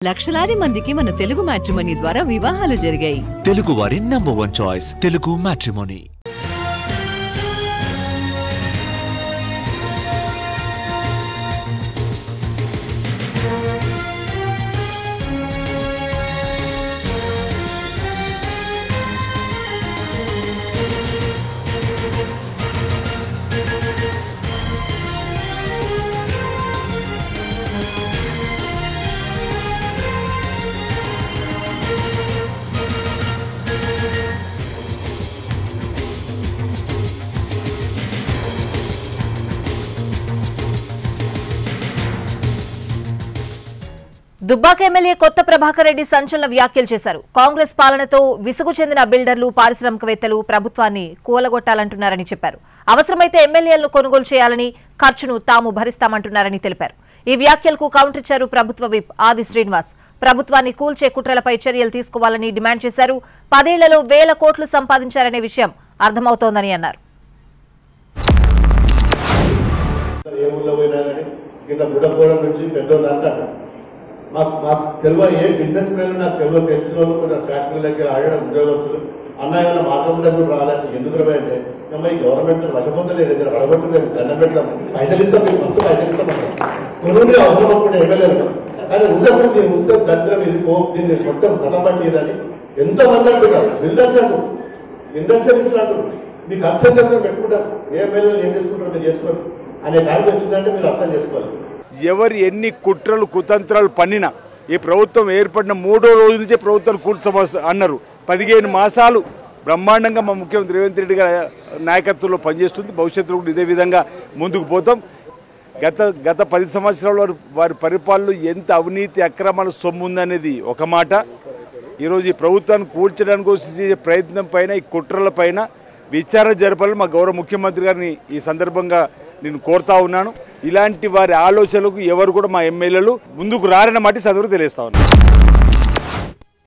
లక్షలాది మందికి మన తెలుగు మ్యాట్రిమోనీ ద్వారా వివాహాలు జరిగాయి. తెలుగు వారి number 1 choice Telugu matrimony. Dubbaka MLA కొత్త ప్రభాకర్ రెడ్డి సంచలన వ్యాఖ్యలు చేశారు. కాంగ్రెస్ పాలనతో విసుగు చెందిన బిల్డర్లు, పారిశ్రామికవేత్తలు ప్రభుత్వాన్ని కూలగొట్టాలంటున్నారని చెప్పారు. అవసరమైతే ఎమ్మెల్యేలను కొనుగోలు చేయాలని, ఖర్చును తాము భరిస్తామంటున్నారని తెలిపారు. ఈ వ్యాఖ్యలకు కౌంటర్ ఇచ్చారు ప్రభుత్వ విప్ ఆది శ్రీనివాస్. ప్రభుత్వాన్ని కూల్చే కుట్రలపై చర్యలు తీసుకోవాలని డిమాండ్ చేశారు. 10 ఏళ్లలో వేల కోట్లు సంపాదించారనే విషయం అర్థమవుతోందని అన్నారు. మాకు తెలియ ఏ బిజినెస్ మ్యాన్ నాకు తెలిసిన వాళ్ళు కొంచెం ఫ్యాక్టరీ దగ్గర ఆడడం ఉద్యోగస్తులు అన్నయ్య మార్గంలో కూడా రాలేదు. ఎందుకు అంటే ఈ గవర్నమెంట్ వశపోతలేదు, దగ్గర అడగొట్టలేదు, దండం పెడతాం, పైసలు ఇస్తాం, మీకు మస్తు పైసలు ఇస్తామంటాం, కొన్ని అవసరం అప్పుడు ఎమ్మెల్యేలు. కానీ ఉన్నప్పుడు దీన్ని ఉంటే దరిద్రం ఇది దీన్ని మొత్తం కథం పట్టిదని ఎంతమంది అంటున్నారు. బిల్డర్స్ అంటారు, ఇండస్ట్రియలిస్టులు అంటారు, మీకు అత్యంతంగా పెట్టుకుంటారు. ఏ ఎమ్మెల్యేలు ఏం చేసుకుంటారో మీరు చేసుకోండి అనే కార్యం వచ్చిందంటే మీరు అర్థం చేసుకోవాలి. ఎవరు ఎన్ని కుట్రలు కుతంత్రాలు పన్నినా ఈ ప్రభుత్వం ఏర్పడిన 3వ రోజు నుంచే ప్రభుత్వాలు కూల్చమని అన్నారు. 15 మాసాలు బ్రహ్మాండంగా మా ముఖ్యమంత్రి రేవంత్ రెడ్డి గారి నాయకత్వంలో పనిచేస్తుంది. భవిష్యత్తులో కూడా ఇదే విధంగా ముందుకు పోతాం. గత 10 సంవత్సరాల వారి పరిపాలనలో ఎంత అవినీతి అక్రమాల సొమ్ము ఉందనేది ఒక మాట. ఈరోజు ఈ ప్రభుత్వాన్ని కూల్చడానికి చేసే ప్రయత్నం పైన, ఈ కుట్రల పైన విచారణ జరపాలని మా గౌరవ ముఖ్యమంత్రి గారిని ఈ సందర్భంగా నేను కోరుతా ఉన్నాను. ఇలాంటి వారి ఆలోచనలకు ఎవరు కూడా మా ఎమ్మెల్యేలు ముందుకు రారన్న మాట సదరు తెలియస్తా ఉన్నాను.